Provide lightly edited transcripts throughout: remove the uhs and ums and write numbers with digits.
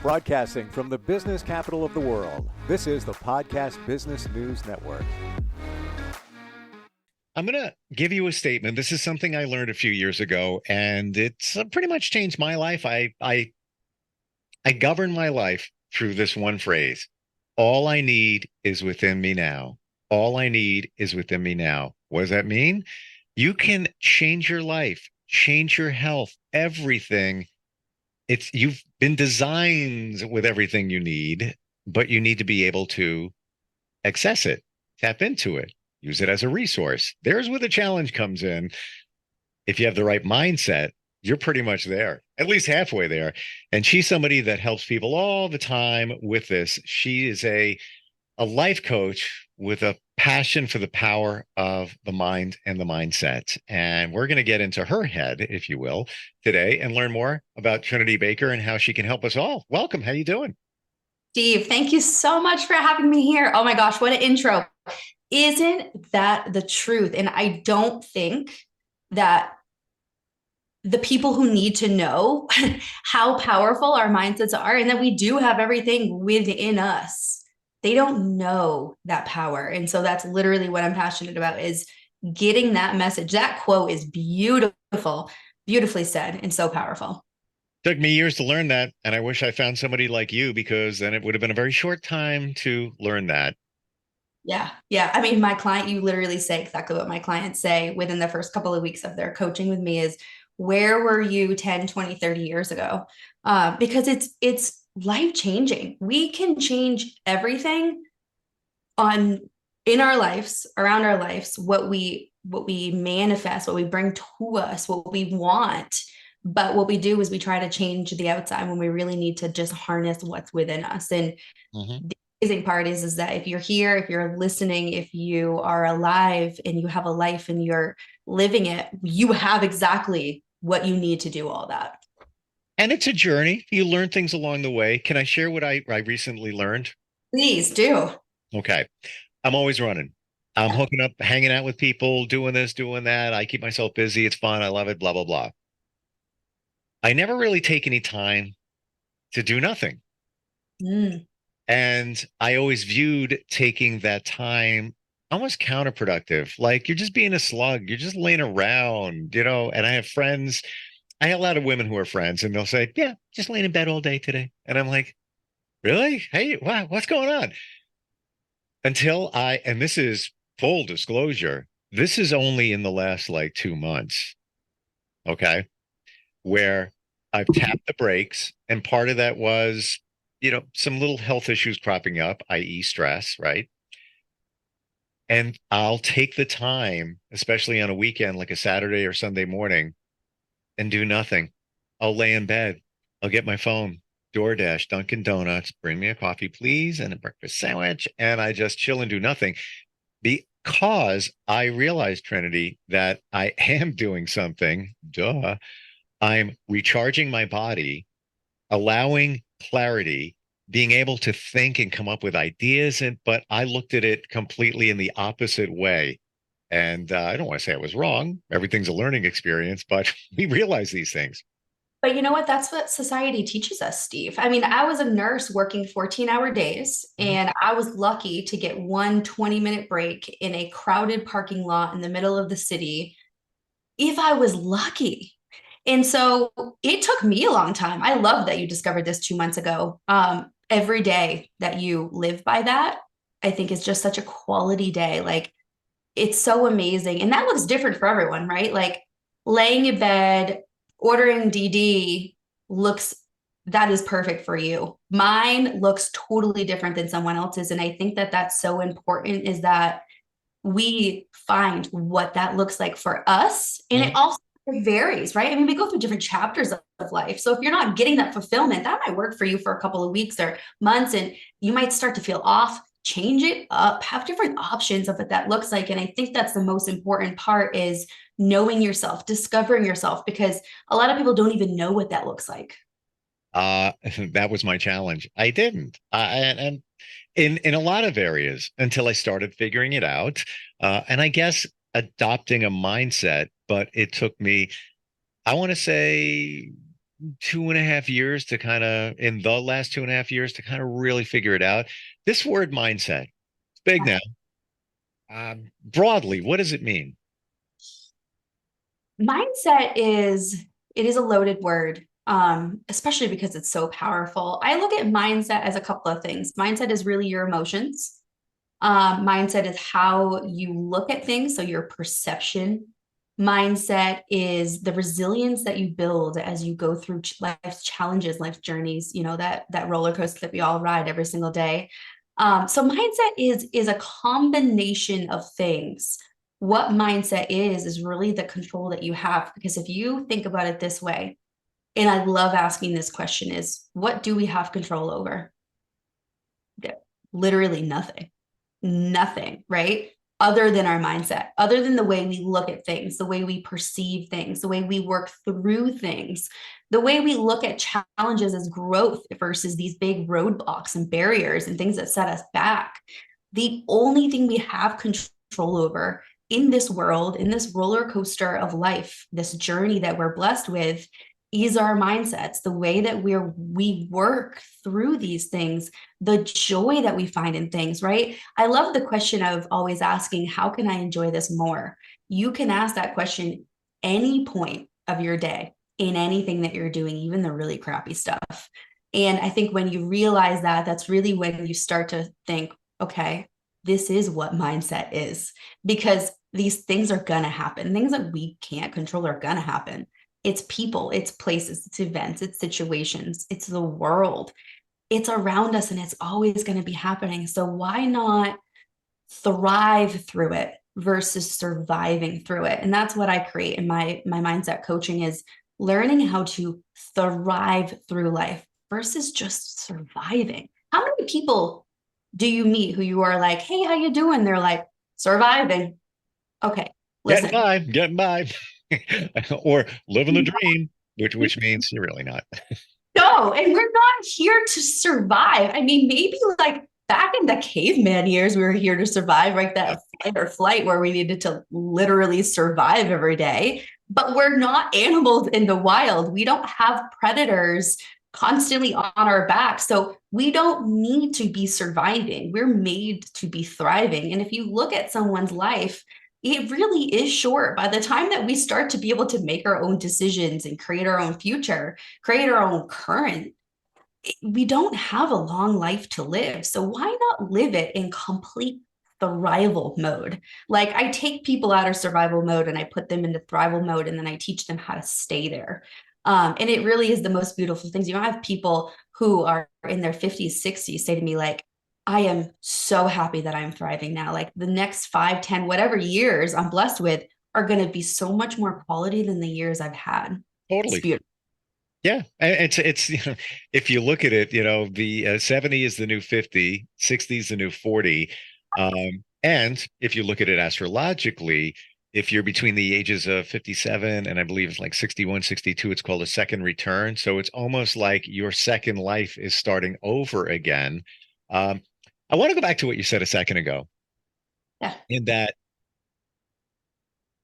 Broadcasting from the business capital of the world, this is the Podcast Business News Network. I'm going to give you a statement. This is something I learned a few years ago, and it's pretty much changed my life. I govern my life through this one phrase. All I need is within me now. All I need is within me now. What does that mean? You can change your life, change your health, everything. You've been designed with everything you need, but you need to be able to access it, tap into it, use it as a resource. There's where the challenge comes in. If you have the right mindset, you're pretty much there, at least halfway there. And she's somebody that helps people all the time with this. She is a life coach with a passion for the power of the mind and the mindset. And we're going to get into her head, if you will, today and learn more about Trinity Baker and how she can help us all. Welcome. How you doing? Steve, thank you so much for having me here. Oh my gosh, what an intro. Isn't that the truth? And I don't think that the people who need to know how powerful our mindsets are and that we do have everything within us, they don't know that power. And so that's literally what I'm passionate about, is getting that message. That quote is beautiful, beautifully said, and so powerful. Took me years to learn that, and I wish I found somebody like you, because then it would have been a very short time to learn that. Yeah. Yeah. I mean, my client, you literally say exactly what my clients say within the first couple of weeks of their coaching with me is, where were you 10, 20, 30 years ago? Because it's life changing. We can change everything in our lives, around our lives, what we manifest, what we bring to us, what we want. But what we do is we try to change the outside when we really need to just harness what's within us. And the amazing part is that if you're here, if you're listening, if you are alive and you have a life and you're living it, you have exactly what you need to do all that. And it's a journey. You learn things along the way. Can I share what I recently learned? Please do. Okay. I'm always running. I'm hooking up, hanging out with people, doing this, doing that. I keep myself busy. It's fun. I love it, blah, blah, blah. I never really take any time to do nothing. Mm. And I always viewed taking that time almost counterproductive. Like, you're just being a slug. You're just laying around, and I have friends. I have a lot of women who are friends, and they'll say, yeah, just laying in bed all day today. And I'm like, really? Hey, wow, what's going on? And this is full disclosure, this is only in the last like 2 months. Okay. Where I've tapped the brakes. And part of that was, some little health issues cropping up, i.e., stress, right? And I'll take the time, especially on a weekend, like a Saturday or Sunday morning, and do nothing. I'll lay in bed. I'll get my phone, DoorDash, Dunkin' Donuts, bring me a coffee, please, and a breakfast sandwich. And I just chill and do nothing, because I realized, Trinity, that I am doing something. Duh. I'm recharging my body, allowing clarity, being able to think and come up with ideas. But I looked at it completely in the opposite way. And I don't want to say I was wrong. Everything's a learning experience, but we realize these things. But you know what? That's what society teaches us, Steve. I mean, I was a nurse working 14-hour days, and I was lucky to get one 20-minute break in a crowded parking lot in the middle of the city, if I was lucky. And so it took me a long time. I love that you discovered this 2 months ago. Every day that you live by that, I think is just such a quality day. Like, it's so amazing. And that looks different for everyone, right? Like, laying in bed, ordering DD that is perfect for you. Mine looks totally different than someone else's. And I think that that's so important, is that we find what that looks like for us. And it also varies, right? I mean, we go through different chapters of life. So if you're not getting that fulfillment, that might work for you for a couple of weeks or months, and you might start to feel off. Change it up, have different options of what that looks like. And I think that's the most important part, is knowing yourself, discovering yourself, because a lot of people don't even know what that looks like. That was my challenge. I didn't. And in a lot of areas, until I started figuring it out. And I guess adopting a mindset, but it took me, I want to say, 2.5 years to kind of, in the last 2.5 years to kind of really figure it out. This word mindset, it's big now. Broadly, what does it mean? Mindset it is a loaded word, especially because it's so powerful. I look at mindset as a couple of things. Mindset is really your emotions. Mindset is how you look at things, so your perception. Mindset is the resilience that you build as you go through life's challenges, life's journeys, that roller coaster that we all ride every single day. So mindset is a combination of things. What mindset is really the control that you have. Because if you think about it this way, and I love asking this question, is what do we have control over? Yeah, literally nothing, right? Other than our mindset, other than the way we look at things, the way we perceive things, the way we work through things, the way we look at challenges as growth versus these big roadblocks and barriers and things that set us back. The only thing we have control over in this world, in this roller coaster of life, this journey that we're blessed with, is our mindsets, the way that we work through these things, the joy that we find in things, right? I love the question of always asking, how can I enjoy this more? You can ask that question any point of your day in anything that you're doing, even the really crappy stuff. And I think when you realize that, that's really when you start to think, okay, this is what mindset is, because these things are going to happen. Things that we can't control are going to happen. It's people, it's places, it's events, it's situations, it's the world. It's around us and it's always going to be happening. So why not thrive through it versus surviving through it? And that's what I create in my mindset coaching, is learning how to thrive through life versus just surviving. How many people do you meet who you are like, hey, how you doing? They're like, surviving. Okay, Getting listen. by, getting by, or living the dream, which means you're really not. No, and we're not here to survive. I mean, maybe like back in the caveman years, we were here to survive, right? Yeah, That fight or flight where we needed to literally survive every day. But we're not animals in the wild. We don't have predators constantly on our back. So we don't need to be surviving. We're made to be thriving. And if you look at someone's life, it really is short. By the time that we start to be able to make our own decisions and create our own future, create our own current, we don't have a long life to live. So why not live it in complete thrival mode? Like, I take people out of survival mode and I put them into thrival mode, and then I teach them how to stay there. And it really is the most beautiful things. I have people who are in their 50s, 60s say to me, like, I am so happy that I'm thriving now. Like, the next 5, 10, whatever years I'm blessed with are going to be so much more quality than the years I've had. It's totally. beautiful. Yeah, it's if you look at it, the 70 is the new 50, 60 is the new 40. And if you look at it astrologically, if you're between the ages of 57 and I believe it's like 61, 62, it's called a second return. So it's almost like your second life is starting over again. Um, I want to go back to what you said a second ago, Yeah. in that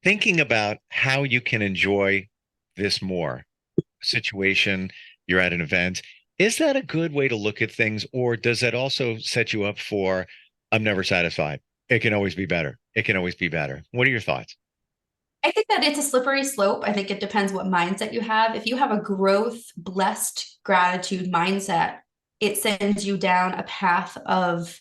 thinking about how you can enjoy this more situation, you're at an event. Is that a good way to look at things, or does that also set you up for, I'm never satisfied? It can always be better. It can always be better. What are your thoughts? I think that it's a slippery slope. I think it depends what mindset you have. If you have a growth, blessed gratitude mindset, it sends you down a path of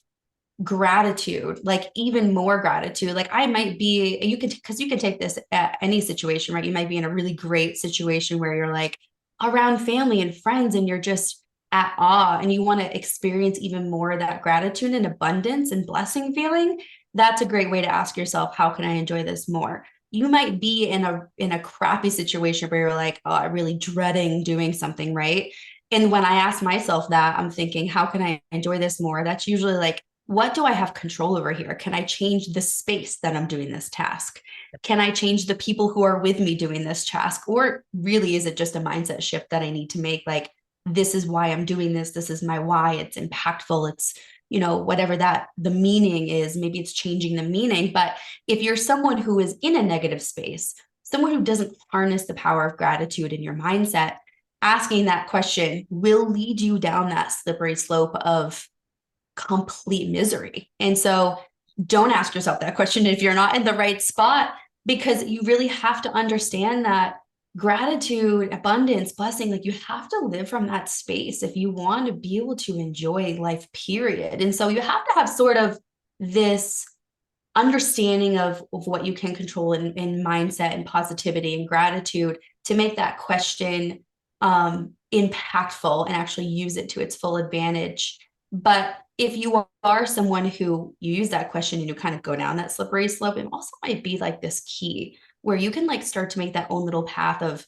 gratitude, like even more gratitude. Like, I might be, you can, because you can take this at any situation, right? You might be in a really great situation where you're like around family and friends and you're just at awe and you want to experience even more of that gratitude and abundance and blessing feeling. That's a great way to ask yourself, how can I enjoy this more? You might be in a crappy situation where you're like, oh, I'm really dreading doing something, right? And when I ask myself that, I'm thinking, how can I enjoy this more? That's usually like, what do I have control over here? Can I change the space that I'm doing this task? Can I change the people who are with me doing this task? Or really, is it just a mindset shift that I need to make? Like, this is why I'm doing this. This is my why. It's impactful. It's, whatever that the meaning is, maybe it's changing the meaning. But if you're someone who is in a negative space, someone who doesn't harness the power of gratitude in your mindset, asking that question will lead you down that slippery slope of complete misery. And so don't ask yourself that question if you're not in the right spot, because you really have to understand that gratitude, abundance, blessing, like you have to live from that space if you want to be able to enjoy life, period. And so you have to have sort of this understanding of what you can control in mindset and positivity and gratitude to make that question impactful and actually use it to its full advantage. But if you are someone who you use that question and you kind of go down that slippery slope, it also might be like this key where you can like start to make that own little path of,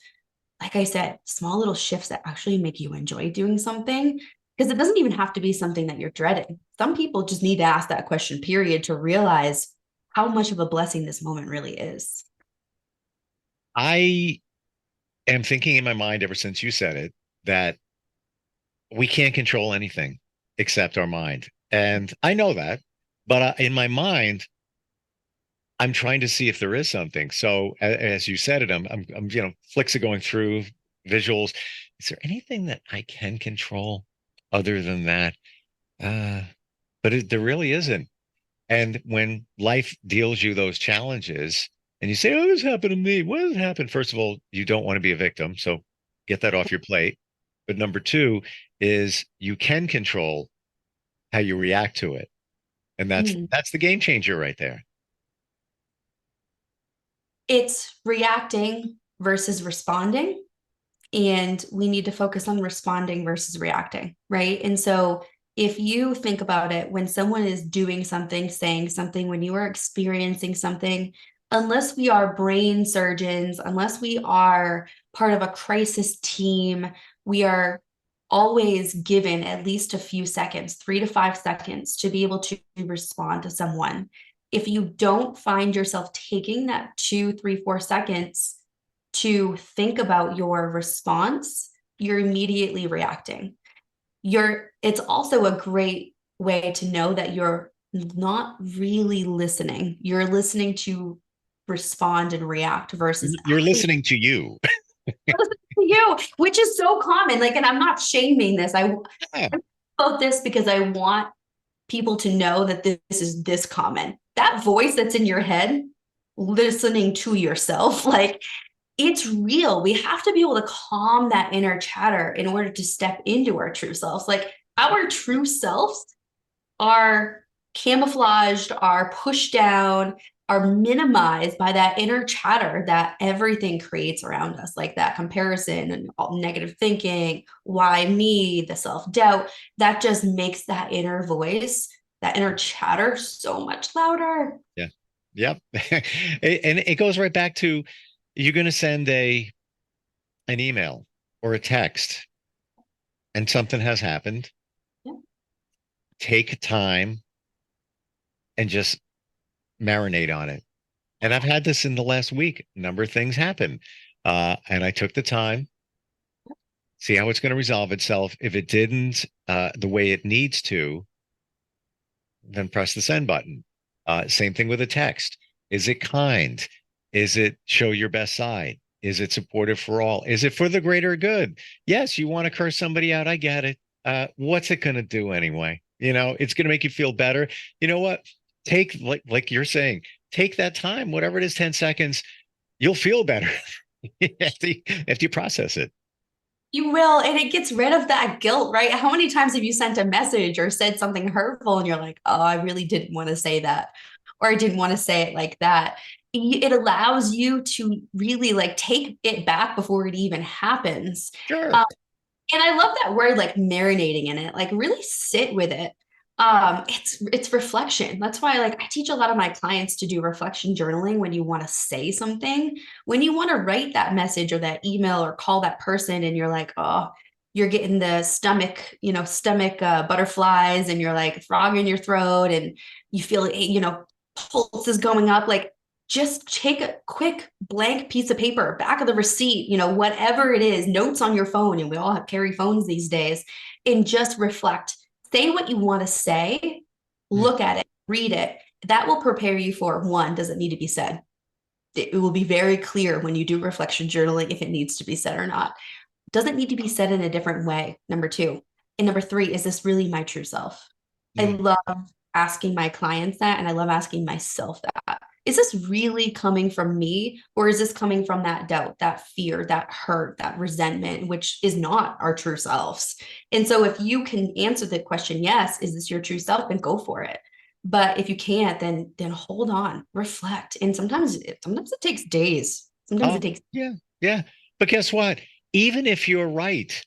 like I said, small little shifts that actually make you enjoy doing something. Because it doesn't even have to be something that you're dreading. Some people just need to ask that question, period, to realize how much of a blessing this moment really is. I am thinking in my mind ever since you said it that we can't control anything except our mind. And I know that, but in my mind, I'm trying to see if there is something. So as you said it, I'm flicks are going through visuals. Is there anything that I can control other than that? Uh, but there really isn't. And when life deals you those challenges and you say, oh, this happened to me. What has happened? First of all, you don't want to be a victim. So get that off your plate. But number two is you can control how you react to it. And that's the game changer right there. It's reacting versus responding. And we need to focus on responding versus reacting, right? And so if you think about it, when someone is doing something, saying something, when you are experiencing something, unless we are brain surgeons, unless we are part of a crisis team, we are always given at least a few seconds, 3 to 5 seconds, to be able to respond to someone. If you don't find yourself taking that 2, 3, 4 seconds to think about your response, you're immediately reacting. It's also a great way to know that you're not really listening. You're listening to respond and react versus You're actually listening to you. listen to you, which is so common. Like, and I'm not shaming this. I Yeah. about this because I want people to know that this is this common. That voice that's in your head, listening to yourself, like it's real. We have to be able to calm that inner chatter in order to step into our true selves. Like our true selves are camouflaged, are pushed down, are minimized by that inner chatter that everything creates around us, like that comparison and all negative thinking, why me, the self-doubt, that just makes that inner voice, that inner chatter so much louder. Yeah. Yep. And it goes right back to you're going to send an email or a text and something has happened. Yeah. Take time and just marinate on it. And I've had this in the last week. A number of things happen. And I took the time, see how it's going to resolve itself. If it didn't the way it needs to, then press the send button. Same thing with a text. Is it kind? Is it show your best side? Is it supportive for all? Is it for the greater good? Yes, you want to curse somebody out. I get it. What's it going to do anyway? It's going to make you feel better. You know what? Take like you're saying, take that time, whatever it is, 10 seconds, you'll feel better after you process it. You will, and it gets rid of that guilt, right? How many times have you sent a message or said something hurtful and you're like, oh, I really didn't want to say that, or I didn't want to say it like that. It allows you to really like take it back before it even happens. Sure. And I love that word, like marinating in it, like really sit with it. It's reflection. That's why like I teach a lot of my clients to do reflection journaling when you want to say something, when you want to write that message or that email or call that person and you're like, oh, you're getting the stomach butterflies and you're like frog in your throat and you feel pulse is going up. Like just take a quick blank piece of paper, back of the receipt, whatever it is, notes on your phone, and we all carry phones these days, and just reflect. Say what you want to say, look at it, read it. That will prepare you for, one, does it need to be said? It will be very clear when you do reflection journaling if it needs to be said or not. Doesn't need to be said in a different way. Number two. And number three, is this really my true self? I Mm. love asking my clients that, and I love asking myself that. Is this really coming from me, or is this coming from that doubt, that fear, that hurt, that resentment, which is not our true selves? And so if you can answer the question, yes, is this your true self, then go for it. But if you can't, then hold on, reflect. And sometimes it takes days. Sometimes it Oh, takes. yeah, yeah. But guess what? Even if you're right,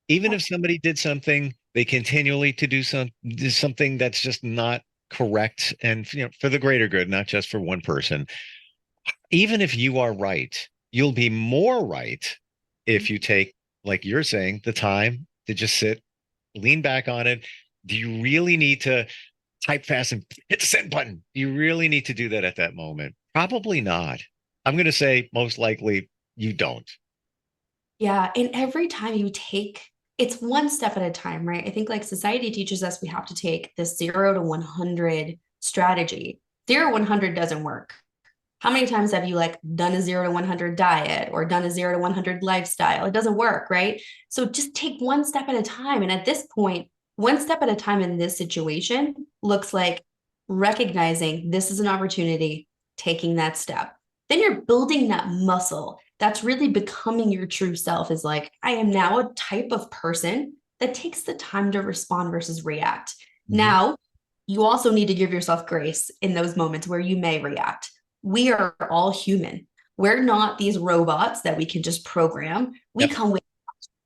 even if somebody did something, they continually to do something that's just not correct, and for the greater good, not just for one person. Even if you are right, you'll be more right if you take, like you're saying, the time to just sit, lean back on it. Do you really need to type fast and hit the send button? Do you really need to do that at that moment? Probably not. I'm going to say most likely you don't. Yeah, and every time you take, it's one step at a time, right? I think like society teaches us we have to take this 0 to 100 strategy. 0 to 100 doesn't work. How many times have you like done a 0 to 100 diet or done a 0 to 100 lifestyle? It doesn't work, right? So just take one step at a time. And at this point, one step at a time in this situation looks like recognizing this is an opportunity, taking that step. Then you're building that muscle. That's really becoming your true self, is like, I am now a type of person that takes the time to respond versus react. Mhm. Now, you also need to give yourself grace in those moments where you may react. We are all human. We're not these robots that we can just program. We Yep. come with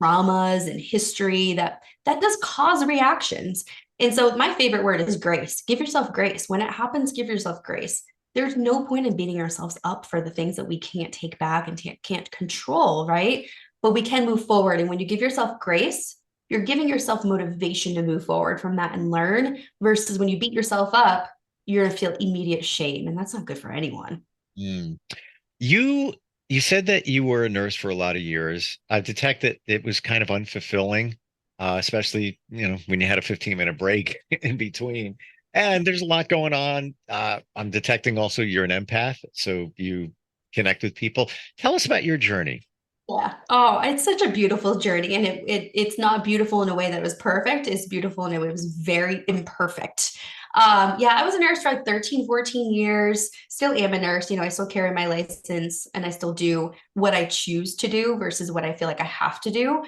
traumas and history that does cause reactions. And so my favorite word is grace. Give yourself grace. When it happens, give yourself grace. There's no point in beating ourselves up for the things that we can't take back and can't control, right? But we can move forward. And when you give yourself grace, you're giving yourself motivation to move forward from that and learn, versus when you beat yourself up, you're going to feel immediate shame. And that's not good for anyone. Mm. You you said that you were a nurse for a lot of years. I detect that it was kind of unfulfilling, especially when you had a 15-minute break in between. And there's a lot going on. I'm detecting also you're an empath, so you connect with people. Tell us about your journey. Yeah. Oh, it's such a beautiful journey. And it's not beautiful in a way that was perfect. It's beautiful in a way that was very imperfect. Yeah, I was a nurse for like 13, 14 years, still am a nurse. I still carry my license and I still do what I choose to do versus what I feel like I have to do.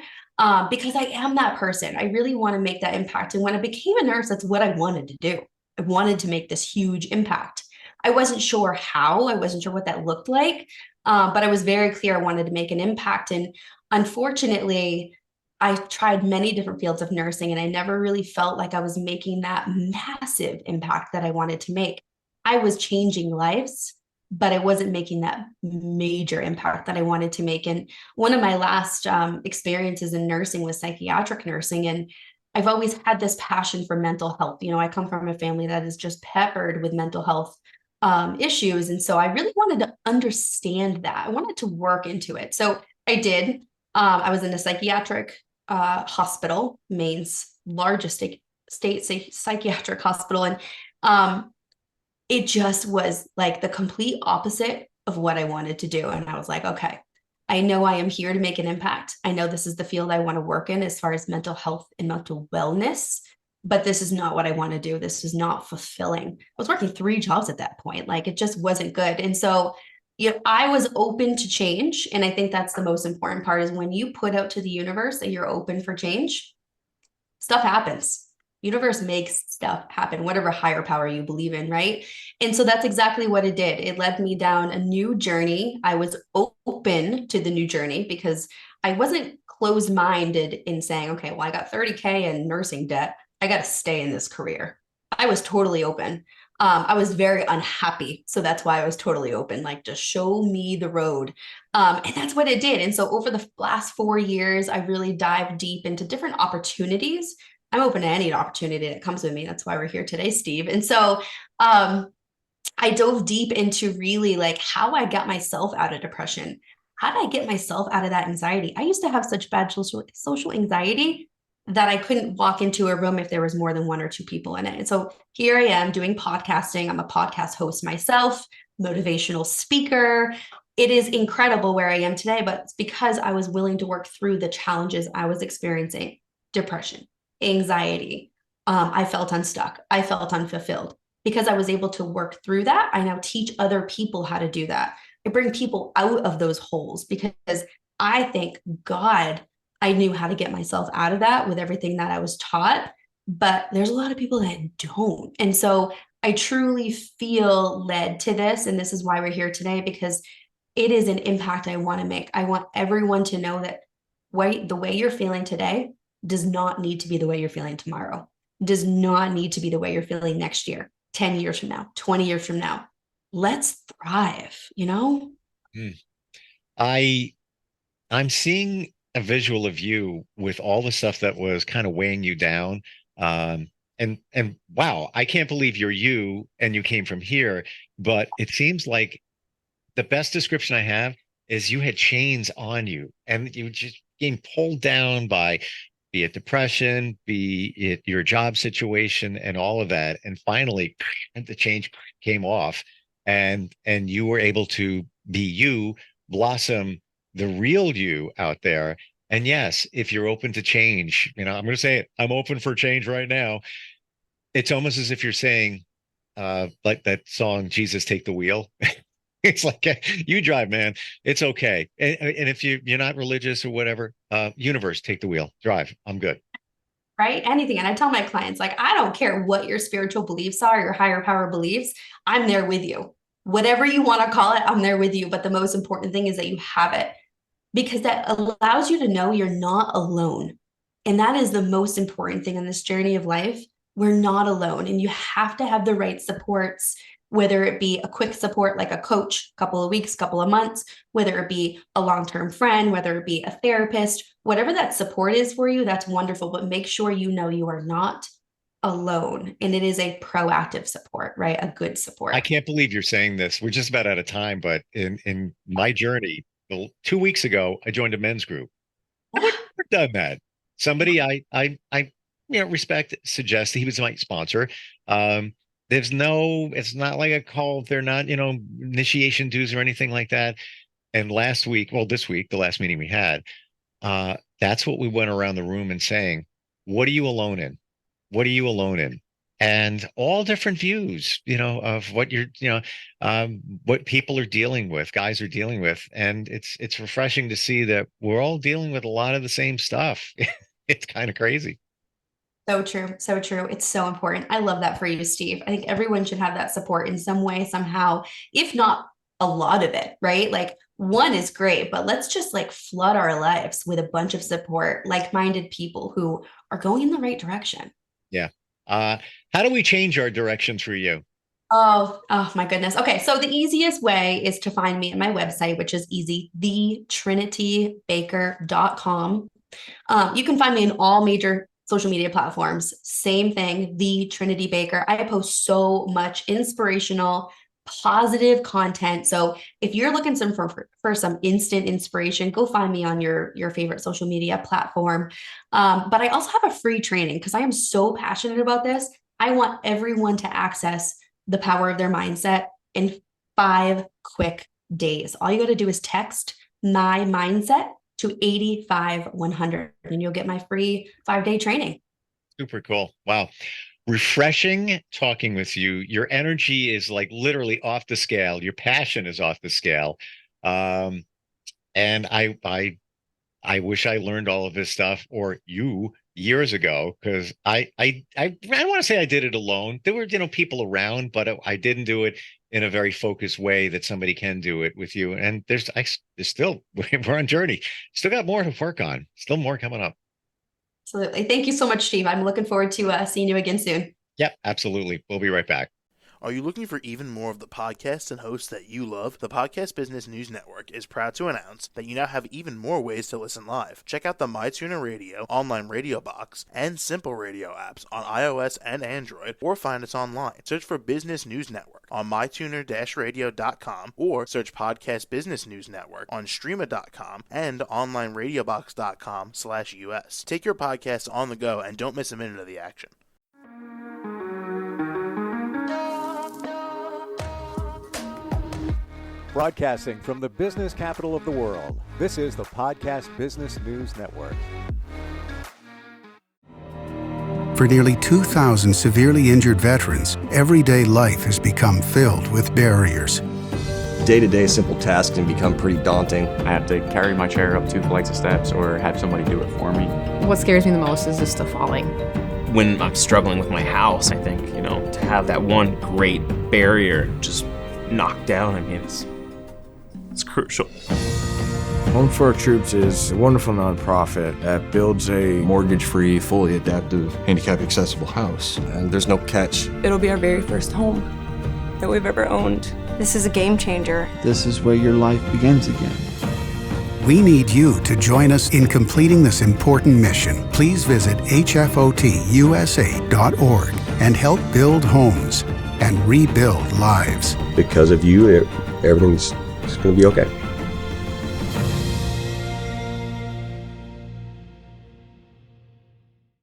Because I am that person. I really want to make that impact. And when I became a nurse, that's what I wanted to do. I wanted to make this huge impact. I wasn't sure how, I wasn't sure what that looked like. But I was very clear I wanted to make an impact. And unfortunately, I tried many different fields of nursing and I never really felt like I was making that massive impact that I wanted to make. I was changing lives, but I wasn't making that major impact that I wanted to make. And one of my last experiences in nursing was psychiatric nursing. And I've always had this passion for mental health. I come from a family that is just peppered with mental health issues. And so I really wanted to understand that. I wanted to work into it. So I did. I was in a psychiatric hospital, Maine's largest state psychiatric hospital. And it just was like the complete opposite of what I wanted to do. And I was like, okay, I know I am here to make an impact. I know this is the field I want to work in as far as mental health and mental wellness, but this is not what I want to do. This is not fulfilling. I was working 3 jobs at that point. Like it just wasn't good. And so, I was open to change. And I think that's the most important part, is when you put out to the universe that you're open for change, stuff happens. Universe makes stuff happen, whatever higher power you believe in, right? And so that's exactly what it did. It led me down a new journey. I was open to the new journey because I wasn't closed-minded in saying, okay, well, I got 30K in nursing debt. I got to stay in this career. I was totally open. I was very unhappy. So that's why I was totally open, like just show me the road. And that's what it did. And so over the last 4 years, I really dived deep into different opportunities. I'm open to any opportunity that comes with me. That's why we're here today, Steve. And so um, I dove deep into really like how I got myself out of depression. How did I get myself out of that anxiety? I used to have such bad social anxiety that I couldn't walk into a room if there was more than one or two people in it. And so here I am doing podcasting. I'm a podcast host myself, motivational speaker, it is incredible where I am today, but it's because I was willing to work through the challenges I was experiencing: depression, anxiety. I felt unstuck. I felt unfulfilled. Because I was able to work through that, I now teach other people how to do that. I bring people out of those holes because I thank God I knew how to get myself out of that with everything that I was taught. But there's a lot of people that don't. And so I truly feel led to this. And this is why we're here today, because it is an impact I want to make. I want everyone to know that the way you're feeling today does not need to be the way you're feeling tomorrow, does not need to be the way you're feeling next year, 10 years from now, 20 years from now. Let's thrive, you know? Mm. I'm seeing a visual of you with all the stuff that was kind of weighing you down. And wow, I can't believe you're you and you came from here. But it seems like the best description I have is you had chains on you and you just getting pulled down by, be it depression, be it your job situation and all of that. And finally the change came off and you were able to be you, blossom the real you out there. And yes, if you're open to change, I'm going to say it, I'm open for change right now. It's almost as if you're saying, like that song, Jesus Take the Wheel. It's like, you drive, man. It's okay. And if you're not religious or whatever, universe, take the wheel, drive. I'm good. Right? Anything. And I tell my clients, like, I don't care what your spiritual beliefs are, your higher power beliefs, I'm there with you. Whatever you want to call it, I'm there with you. But the most important thing is that you have it, because that allows you to know you're not alone. And that is the most important thing on this journey of life. We're not alone, and you have to have the right supports, whether it be a quick support like a coach, couple of weeks, couple of months, whether it be a long-term friend, whether it be a therapist, whatever that support is for you, that's wonderful. But make sure you know you are not alone, and it is a proactive support, right? A good support. I can't believe you're saying this. We're just about out of time, but in my journey, 2 weeks ago, I joined a men's group. I would have done that. Somebody I respect, suggest he was my sponsor. Um, it's not like a call. They're not, initiation dues or anything like that. And this week, the last meeting we had, that's what we went around the room and saying, what are you alone in? What are you alone in? And all different views, of what what people are dealing with, guys are dealing with. And it's refreshing to see that we're all dealing with a lot of the same stuff. It's kind of crazy. So true. So true. It's so important. I love that for you, Steve. I think everyone should have that support in some way, somehow, if not a lot of it, right? Like, one is great, but let's just like flood our lives with a bunch of support, like-minded people who are going in the right direction. Yeah. Uh, how do we change our directions for you? Oh my goodness. Okay, so the easiest way is to find me at my website, which is easy, thetrinitybaker.com. You can find me in all major social media platforms. Same thing, the Trinity Baker. I post so much inspirational, positive content. So if you're looking for some instant inspiration, go find me on your favorite social media platform. But I also have a free training because I am so passionate about this. I want everyone to access the power of their mindset in 5 quick days. All you got to do is text my mindset to 85100 and you'll get my free 5-day training. Super cool. Wow. Refreshing talking with you. Your energy is like literally off the scale. Your passion is off the scale. Um, and I wish I learned all of this stuff or you years ago because I don't want to say I did it alone. There were, people around, but I didn't do it in a very focused way that somebody can do it with you. And there's still, we're on journey. Still got more to work on. Still more coming up. Absolutely. Thank you so much, Steve. I'm looking forward to seeing you again soon. Yep, absolutely. We'll be right back. Are you looking for even more of the podcasts and hosts that you love? The Podcast Business News Network is proud to announce that you now have even more ways to listen live. Check out the MyTuner Radio, online radio box, and Simple Radio apps on iOS and Android, or find us online. Search for Business News Network on mytuner-radio.com or search Podcast Business News Network on streama.com and onlineradiobox.com/US. Take your podcast on the go and don't miss a minute of the action. Broadcasting from the business capital of the world, this is the Podcast Business News Network. For nearly 2,000 severely injured veterans, everyday life has become filled with barriers. Day-to-day simple tasks can become pretty daunting. I have to carry my chair up 2 flights of steps or have somebody do it for me. What scares me the most is just the falling. When I'm struggling with my house, I think, to have that one great barrier just knocked down, it's crucial. Home for Our Troops is a wonderful nonprofit that builds a Mortgage-free, fully adaptive, handicap-accessible house. And there's no catch. It'll be our very first home that we've ever owned. This is a game changer. This is where your life begins again. We need you to join us in completing this important mission. Please visit hfotusa.org and help build homes and rebuild lives. Because of you, everything's going to be okay.